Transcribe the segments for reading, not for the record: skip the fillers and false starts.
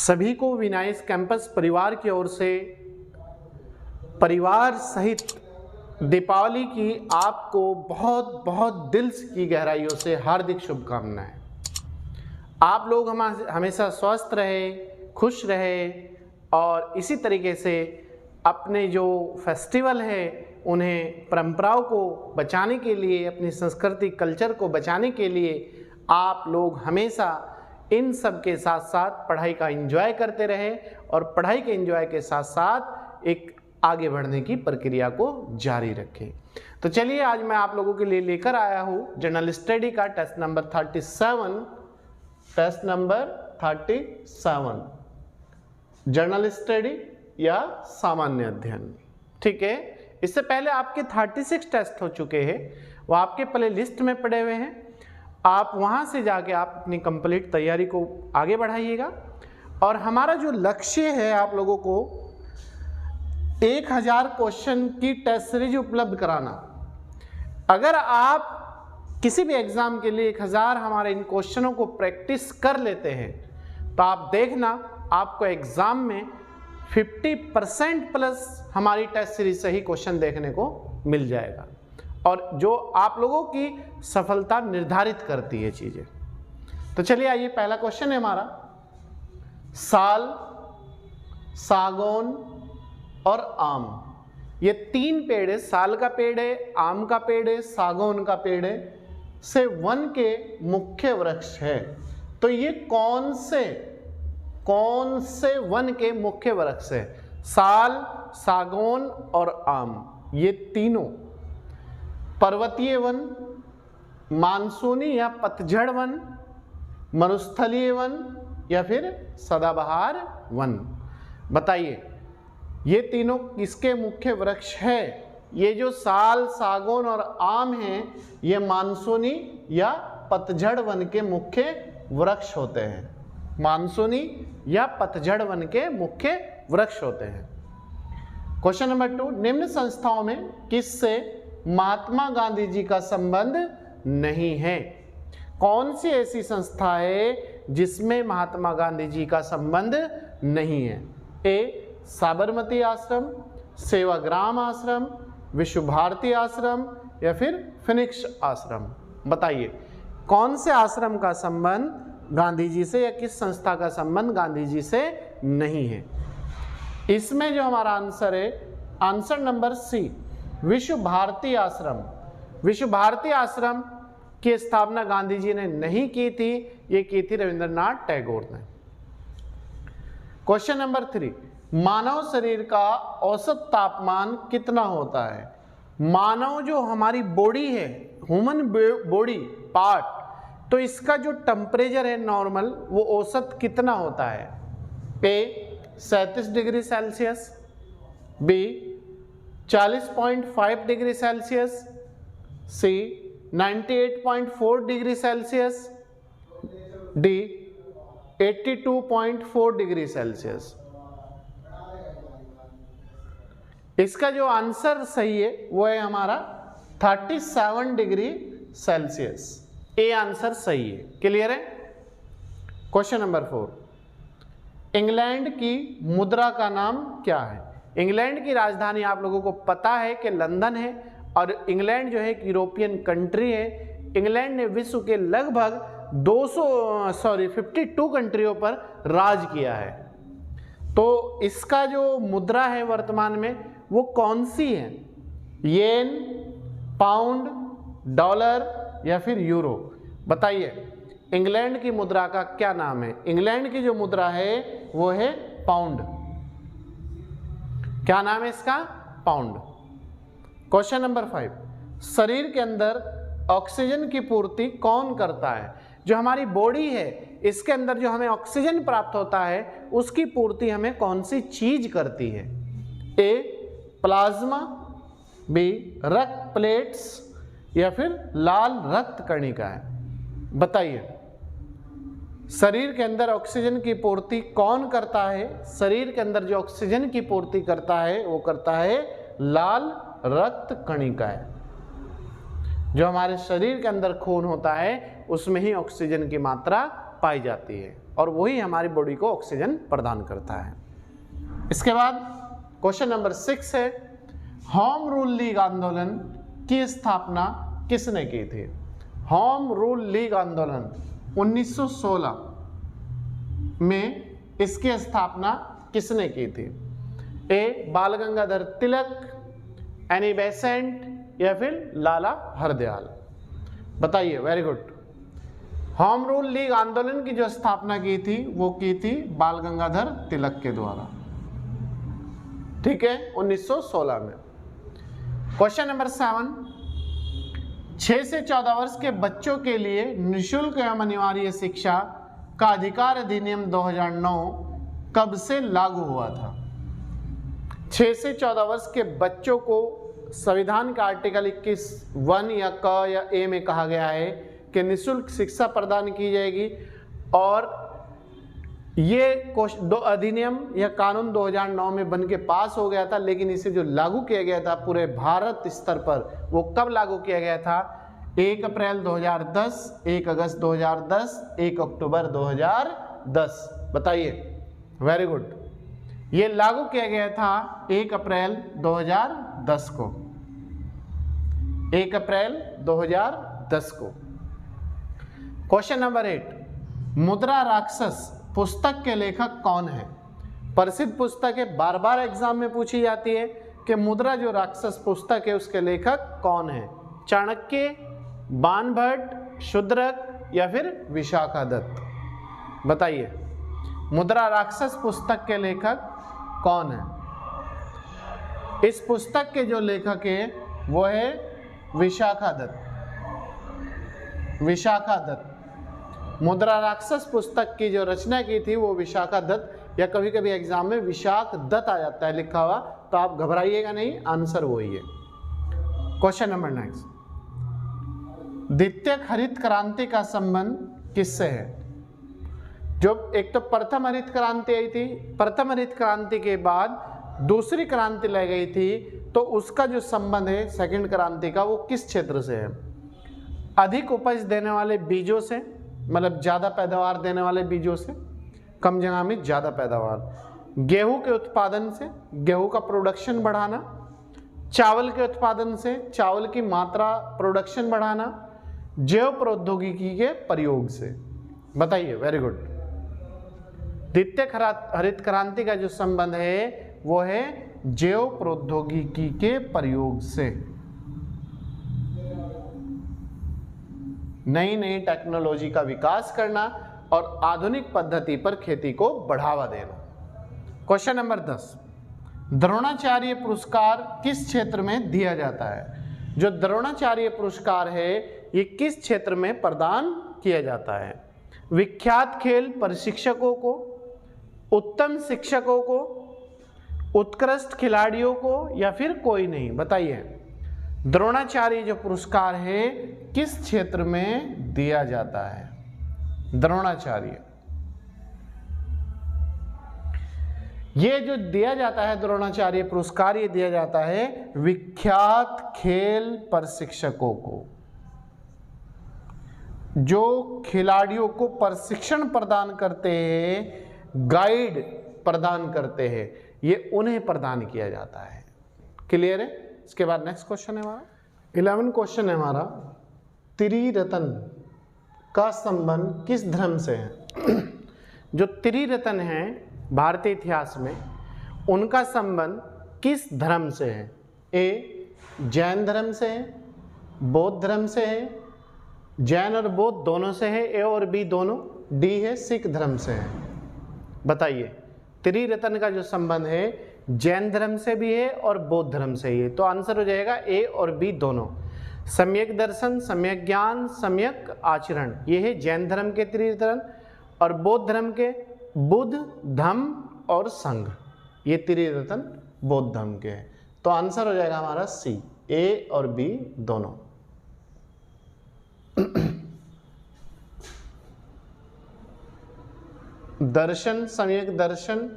सभी को विनाइस कैंपस परिवार की ओर से परिवार सहित दीपावली की आपको बहुत बहुत दिल की गहराइयों से हार्दिक शुभकामनाएं। आप लोग हमेशा स्वस्थ रहे, खुश रहे और इसी तरीके से अपने जो फेस्टिवल है उन्हें परंपराओं को बचाने के लिए, अपनी संस्कृति कल्चर को बचाने के लिए आप लोग हमेशा इन सब के साथ साथ पढ़ाई का एंजॉय करते रहे और पढ़ाई के एंजॉय के साथ साथ एक आगे बढ़ने की प्रक्रिया को जारी रखें। तो चलिए आज मैं आप लोगों के लिए लेकर आया हूँ जनरल स्टडी का टेस्ट नंबर 37 जनरल स्टडी या सामान्य अध्ययन। ठीक है, इससे पहले आपके 36 टेस्ट हो चुके हैं, वो आपके प्ले लिस्ट में पड़े हुए हैं। आप वहाँ से जाके आप अपनी कंप्लीट तैयारी को आगे बढ़ाइएगा। और हमारा जो लक्ष्य है आप लोगों को 1000 क्वेश्चन की टेस्ट सीरीज उपलब्ध कराना। अगर आप किसी भी एग्ज़ाम के लिए 1000 हमारे इन क्वेश्चनों को प्रैक्टिस कर लेते हैं तो आप देखना आपको एग्ज़ाम में 50% प्लस हमारी टेस्ट सीरीज से ही क्वेश्चन देखने को मिल जाएगा, और जो आप लोगों की सफलता निर्धारित करती है चीज़ें। तो चलिए आइए, पहला क्वेश्चन है हमारा, साल, सागौन और आम, ये 3 पेड़ है। साल का पेड़ है, आम का पेड़ है, सागौन का पेड़ है, से वन के मुख्य वृक्ष है। तो ये कौन से वन के मुख्य वृक्ष है? साल, सागौन और आम, ये तीनों पर्वतीय वन, मानसूनी या पतझड़ वन, मरुस्थलीय वन या फिर सदाबहार वन। बताइए ये तीनों किसके मुख्य वृक्ष है? ये जो साल, सागौन और आम हैं ये मानसूनी या पतझड़ वन के मुख्य वृक्ष होते हैं। मानसूनी या पतझड़ वन के मुख्य वृक्ष होते हैं। क्वेश्चन नंबर 2, निम्न संस्थाओं में किससे महात्मा गांधी जी का संबंध नहीं है? कौन सी ऐसी संस्था है जिसमें महात्मा गांधी जी का संबंध नहीं है? ए, साबरमती आश्रम, सेवाग्राम आश्रम, विश्व भारती आश्रम या फिर फिनिक्स आश्रम। बताइए कौन से आश्रम का संबंध गांधी जी से या किस संस्था का संबंध गांधी जी से नहीं है? इसमें जो हमारा आंसर है, आंसर नंबर सी, विश्व भारती आश्रम। विश्व भारती आश्रम की स्थापना गांधी जी ने नहीं की थी, ये की थी रविंद्रनाथ टैगोर ने। क्वेश्चन नंबर 3, मानव शरीर का औसत तापमान कितना होता है? मानव जो हमारी बॉडी है, ह्यूमन बॉडी पार्ट, तो इसका जो टेम्परेचर है नॉर्मल, वो औसत कितना होता है? A, 37 degree Celsius, B 40.5 degree Celsius, C 98.4 degree Celsius, D 82.4 degree Celsius. इसका जो आंसर सही है वो है हमारा 37 डिग्री सेल्सियस। ए आंसर सही है। क्लियर है? क्वेश्चन नंबर 4, इंग्लैंड की मुद्रा का नाम क्या है? इंग्लैंड की राजधानी आप लोगों को पता है कि लंदन है, और इंग्लैंड जो है एक यूरोपियन कंट्री है। इंग्लैंड ने विश्व के लगभग 52 कंट्रियों पर राज किया है। तो इसका जो मुद्रा है वर्तमान में वो कौन सी है? येन, पाउंड, डॉलर या फिर यूरो? बताइए इंग्लैंड की मुद्रा का क्या नाम है? इंग्लैंड की जो मुद्रा है वो है पाउंड। क्या नाम है इसका? पाउंड। क्वेश्चन नंबर 5, शरीर के अंदर ऑक्सीजन की पूर्ति कौन करता है? जो हमारी बॉडी है इसके अंदर जो हमें ऑक्सीजन प्राप्त होता है उसकी पूर्ति हमें कौन सी चीज करती है? ए, प्लाज्मा, बी, रक्त प्लेट्स या फिर लाल रक्त कणिकाएं। बताइए शरीर के अंदर ऑक्सीजन की पूर्ति कौन करता है? शरीर के अंदर जो ऑक्सीजन की पूर्ति करता है वो करता है लाल रक्त कणिकाएं। जो हमारे शरीर के अंदर खून होता है उसमें ही ऑक्सीजन की मात्रा पाई जाती है। और वही हमारी बॉडी को ऑक्सीजन प्रदान करता है। इसके बाद क्वेश्चन नंबर 6 है, होम रूल लीग आंदोलन की स्थापना किसने की थी? होम रूल लीग आंदोलन 1916 में इसकी स्थापना किसने की थी? ए बाल गंगाधर तिलक, एनी बेसेंट या फिर लाला हरदयाल? बताइए। Very good. Home rule league आंदोलन की जो स्थापना की थी वो की थी बाल गंगाधर तिलक के द्वारा, ठीक है, 1916 में। क्वेश्चन नंबर 7, 6 से 14 वर्ष के बच्चों के लिए निःशुल्क एवं अनिवार्य शिक्षा का अधिकार अधिनियम 2009 कब से लागू हुआ था? 6 से 14 वर्ष के बच्चों को संविधान का आर्टिकल 21(1) या क या ए में कहा गया है कि निःशुल्क शिक्षा प्रदान की जाएगी, और ये अधिनियम या कानून 2009 में बन के पास हो गया था, लेकिन इसे जो लागू किया गया था पूरे भारत स्तर पर, वो कब लागू किया गया था? 1 अप्रैल 2010, 1 अगस्त 2010, 1 अक्टूबर 2010? बताइए। Very good. ये लागू किया गया था 1 अप्रैल 2010 को, 1 अप्रैल 2010 को। क्वेश्चन नंबर 8, मुद्रा राक्षस पुस्तक के लेखक कौन है? प्रसिद्ध पुस्तक है, बार बार एग्जाम में पूछी जाती है कि मुद्रा जो राक्षस पुस्तक है उसके लेखक कौन है? चाणक्य, बाणभट्ट, शूद्रक या फिर विशाखादत्त? बताइए। मुद्रा राक्षस पुस्तक के लेखक कौन है? इस पुस्तक के जो लेखक है वो है विशाखादत्त। विशाखादत्त मुद्रा राक्षस पुस्तक की जो रचना की थी वो विशाखादत्त, या कभी कभी एग्जाम में विशाख दत्त आ जाता है लिखा हुआ, तो आप घबराइएगा नहीं, आंसर वही है। क्वेश्चन नंबर 9, द्वितीय हरित क्रांति का संबंध किससे है? जो एक तो प्रथम हरित क्रांति आई थी, प्रथम हरित क्रांति के बाद दूसरी क्रांति लाई गई थी, तो उसका जो संबंध है सेकंड क्रांति का, वो किस क्षेत्र से है? अधिक उपज देने वाले बीजों से, मतलब ज़्यादा पैदावार देने वाले बीजों से, कम जगह में ज़्यादा पैदावार, गेहूं के उत्पादन से, गेहूं का प्रोडक्शन बढ़ाना, चावल के उत्पादन से, चावल की मात्रा प्रोडक्शन बढ़ाना, जैव प्रौद्योगिकी के प्रयोग से? बताइए। Very good. द्वितीय हरित क्रांति का जो संबंध है वो है जैव प्रौद्योगिकी के प्रयोग से, नई नई टेक्नोलॉजी का विकास करना और आधुनिक पद्धति पर खेती को बढ़ावा देना। क्वेश्चन नंबर 10, द्रोणाचार्य पुरस्कार किस क्षेत्र में दिया जाता है? जो द्रोणाचार्य पुरस्कार है ये किस क्षेत्र में प्रदान किया जाता है? विख्यात खेल प्रशिक्षकों को, उत्तम शिक्षकों को, उत्कृष्ट खिलाड़ियों को या फिर कोई नहीं? बताइए। द्रोणाचार्य जो पुरस्कार है किस क्षेत्र में दिया जाता है? द्रोणाचार्य ये जो दिया जाता है द्रोणाचार्य पुरस्कार, ये दिया जाता है विख्यात खेल प्रशिक्षकों को, जो खिलाड़ियों को प्रशिक्षण प्रदान करते हैं, गाइड प्रदान करते हैं, ये उन्हें प्रदान किया जाता है। क्लियर है? इसके बाद नेक्स्ट क्वेश्चन है हमारा 11 क्वेश्चन है हमारा, त्रिरत्न का संबंध किस धर्म से है? जो त्रिरत्न है भारतीय इतिहास में, उनका संबंध किस धर्म से है? ए जैन धर्म से है, बौद्ध धर्म से है, जैन और बौद्ध दोनों से है, ए और बी दोनों, डी है सिख धर्म से है? बताइए। त्रिरत्न का जो संबंध है जैन धर्म से भी है और बौद्ध धर्म से ही है, तो आंसर हो जाएगा ए और बी दोनों। सम्यक दर्शन, सम्यक ज्ञान, सम्यक आचरण, ये है जैन धर्म के त्रिरत्न, और बौद्ध धर्म के बुद्ध, धम्म और संघ, ये त्रिरत्न बौद्ध धर्म के हैं। तो आंसर हो जाएगा हमारा सी, ए और बी दोनों। दर्शन, सम्यक दर्शन,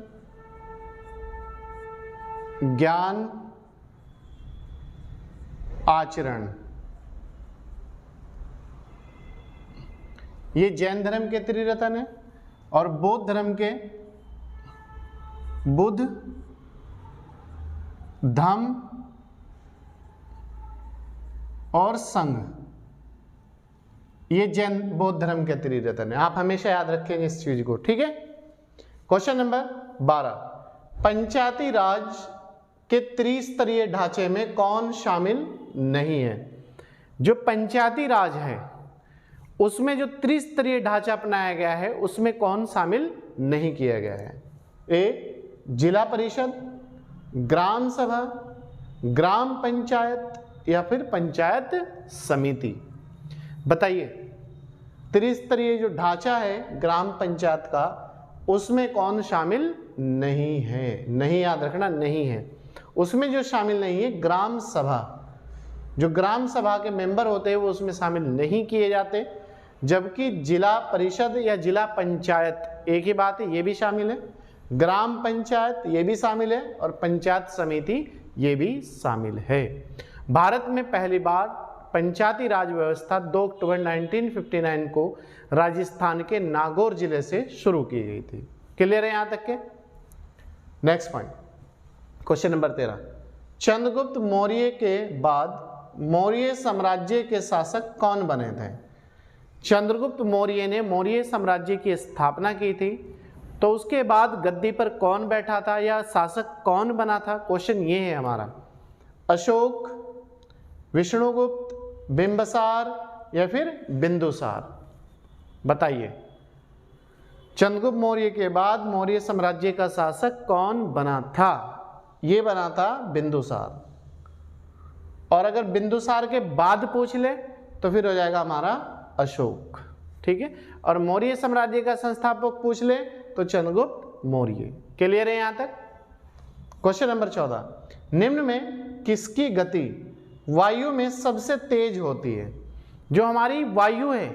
ज्ञान, आचरण, ये जैन धर्म के त्रिरत्न है, और बौद्ध धर्म के बुद्ध धम्म और संघ, ये जैन बौद्ध धर्म के त्रिरत्न है। आप हमेशा याद रखेंगे इस चीज को, ठीक है। क्वेश्चन नंबर 12, पंचायती राज के त्रिस्तरीय ढांचे में कौन शामिल नहीं है? जो पंचायती राज है उसमें जो त्रिस्तरीय ढांचा अपनाया गया है उसमें कौन शामिल नहीं किया गया है? ए जिला परिषद, ग्राम सभा, ग्राम पंचायत या फिर पंचायत समिति। बताइए, त्रिस्तरीय जो ढांचा है ग्राम पंचायत का उसमें कौन शामिल नहीं है? नहीं, याद रखना, नहीं है। उसमें जो शामिल नहीं है ग्राम सभा, जो ग्राम सभा के मेंबर होते हैं वो उसमें शामिल नहीं किए जाते, जबकि जिला परिषद या जिला पंचायत एक ही बात है, ये भी शामिल है, ग्राम पंचायत ये भी शामिल है और पंचायत समिति ये भी शामिल है। भारत में पहली बार पंचायती राज व्यवस्था 2 अक्टूबर 1959 को राजस्थान के नागौर जिले से शुरू की गई थी। क्लियर है यहां तक के? Next point, question number 13, Chandragupta Maurya के बाद मौर्य साम्राज्य के शासक कौन बने थे? चंद्रगुप्त मौर्य ने मौर्य साम्राज्य की स्थापना की थी, तो उसके बाद गद्दी पर कौन बैठा था या शासक कौन बना था? क्वेश्चन ये है हमारा, अशोक, विष्णुगुप्त, बिंबिसार या फिर बिंदुसार। बताइए, चंद्रगुप्त मौर्य के बाद मौर्य साम्राज्य का शासक कौन बना था? ये बना था बिंदुसार। और अगर बिंदुसार के बाद पूछ ले तो फिर हो जाएगा हमारा अशोक, ठीक है। और मौर्य साम्राज्य का संस्थापक पूछ ले तो चंद्रगुप्त मौर्य। क्लियर है यहां तक? क्वेश्चन नंबर 14, निम्न में किसकी गति वायु में सबसे तेज होती है? जो हमारी वायु है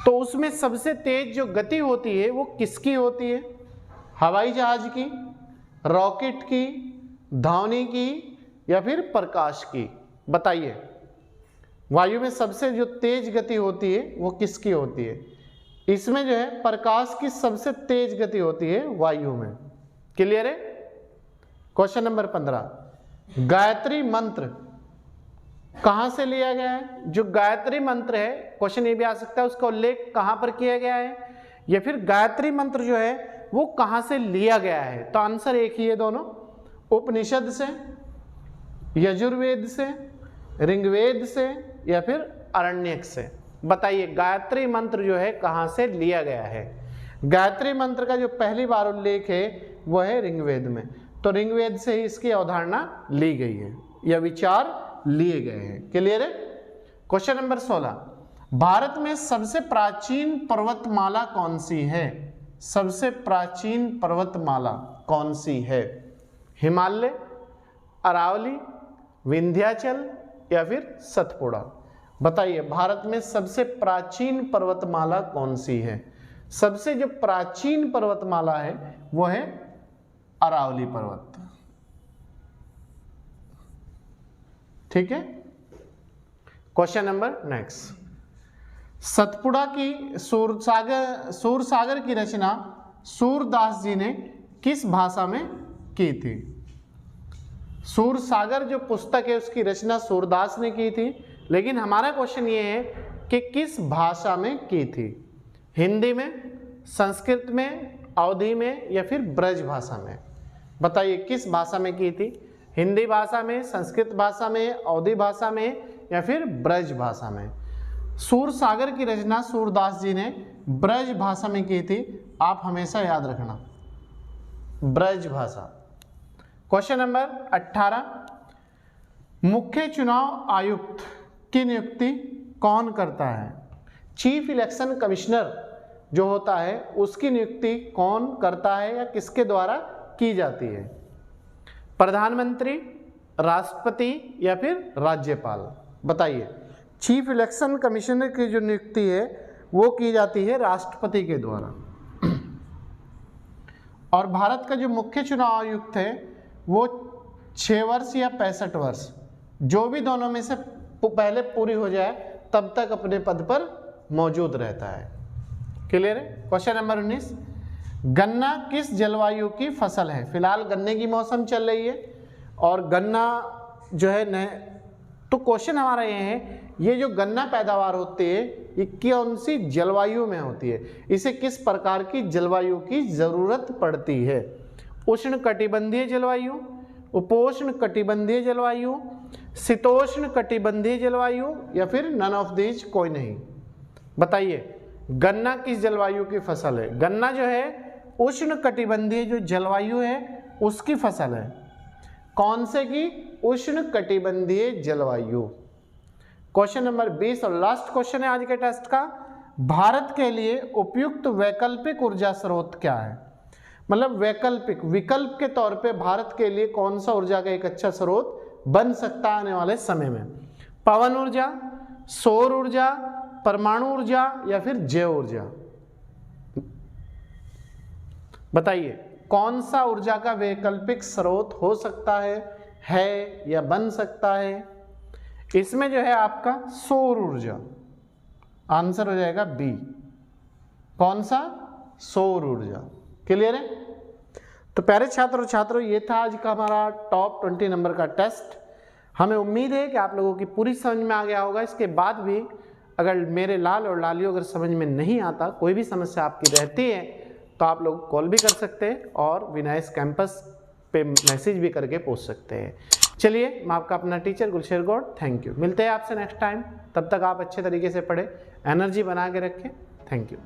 तो उसमें सबसे तेज जो गति होती है वो किसकी होती है? हवाई जहाज की, रॉकेट की, ध्वनि की या फिर प्रकाश की? बताइए, वायु में सबसे जो तेज गति होती है वो किसकी होती है? इसमें जो है प्रकाश की सबसे तेज गति होती है वायु में। क्लियर है? क्वेश्चन नंबर 15, गायत्री मंत्र कहां से लिया गया है? जो गायत्री मंत्र है, क्वेश्चन ये भी आ सकता है, उसका उल्लेख कहां पर किया गया है या फिर गायत्री मंत्र जो है वो कहां से लिया गया है? तो आंसर एक ही है दोनों, उपनिषद से, यजुर्वेद से, ऋग्वेद से या फिर अरण्यक से। बताइए, गायत्री मंत्र जो है कहां से लिया गया है? गायत्री मंत्र का जो पहली बार उल्लेख है वह है ऋग्वेद में, तो ऋग्वेद से ही इसकी अवधारणा ली गई है या विचार लिए गए हैं। क्लियर है? क्वेश्चन नंबर 16, भारत में सबसे प्राचीन पर्वतमाला कौन सी है? सबसे प्राचीन पर्वतमाला कौन सी है? हिमालय, अरावली, विंध्याचल या फिर सतपुड़ा? बताइए, भारत में सबसे प्राचीन पर्वतमाला कौन सी है? सबसे जो प्राचीन पर्वतमाला है वो है अरावली पर्वत। ठीक है। क्वेश्चन नंबर नेक्स्ट, सतपुड़ा की सूरसागर की रचना सूरदास जी ने किस भाषा में की थी? सूरसागर जो पुस्तक है उसकी रचना सूरदास ने की थी, लेकिन हमारा क्वेश्चन ये है कि किस भाषा में की थी? हिंदी में, संस्कृत में, अवधी में या फिर ब्रज भाषा में? बताइए, किस भाषा में की थी? हिंदी भाषा में, संस्कृत भाषा में, अवधी भाषा में या फिर ब्रज भाषा में? सूरसागर की रचना सूरदास जी ने ब्रज भाषा में की थी, आप हमेशा याद रखना, ब्रज भाषा। क्वेश्चन नंबर 18, मुख्य चुनाव आयुक्त की नियुक्ति कौन करता है? चीफ इलेक्शन कमिश्नर जो होता है उसकी नियुक्ति कौन करता है या किसके द्वारा की जाती है? प्रधानमंत्री, राष्ट्रपति या फिर राज्यपाल? बताइए, चीफ इलेक्शन कमिश्नर की जो नियुक्ति है वो की जाती है राष्ट्रपति के द्वारा। और भारत का जो मुख्य चुनाव आयुक्त है वो 6 वर्ष या 65 वर्ष, जो भी दोनों में से पहले पूरी हो जाए तब तक अपने पद पर मौजूद रहता है। क्लियर है। क्वेश्चन नंबर 19, गन्ना किस जलवायु की फसल है? फिलहाल गन्ने की मौसम चल रही है और गन्ना जो है तो क्वेश्चन हमारा ये है, ये जो गन्ना पैदावार होती है ये कौन सी जलवायु में होती है, इसे किस प्रकार की जलवायु की जरूरत पड़ती है? उष्ण कटिबंधीय जलवायु, उपोष्ण कटिबंधीय जलवायु, शीतोष्ण कटिबंधीय जलवायु, या फिर नन ऑफ दीज, कोई नहीं। बताइए गन्ना किस जलवायु की फसल है? गन्ना जो है उष्ण कटिबंधीय जो जलवायु है उसकी फसल है। कौन से की? उष्ण कटिबंधीय जलवायु। क्वेश्चन नंबर 20 और लास्ट क्वेश्चन है आज के टेस्ट का, भारत के लिए उपयुक्त वैकल्पिक ऊर्जा स्रोत क्या है? मतलब वैकल्पिक, विकल्प के तौर पे भारत के लिए कौन सा ऊर्जा का एक अच्छा स्रोत बन सकता है आने वाले समय में? पवन ऊर्जा, सौर ऊर्जा, परमाणु ऊर्जा, या फिर जैव ऊर्जा? बताइए कौन सा ऊर्जा का वैकल्पिक स्रोत हो सकता है या बन सकता है? इसमें जो है आपका सौर ऊर्जा, आंसर हो जाएगा बी। कौन सा? सौर ऊर्जा। क्लियर है? तो प्यारे छात्रों छात्रों, ये था आज का हमारा टॉप 20 नंबर का टेस्ट। हमें उम्मीद है कि आप लोगों की पूरी समझ में आ गया होगा। इसके बाद भी अगर मेरे लाल और लालियों अगर समझ में नहीं आता, कोई भी समस्या आपकी रहती है, तो आप लोग कॉल भी कर सकते हैं और विनायस कैंपस पे मैसेज भी करके पूछ सकते हैं। चलिए, मैं आपका अपना teacher Gulsher Gaur, thank you. मिलते हैं आपसे नेक्स्ट टाइम। तब तक आप अच्छे तरीके से पढ़ें, एनर्जी बना के रखें। Thank you.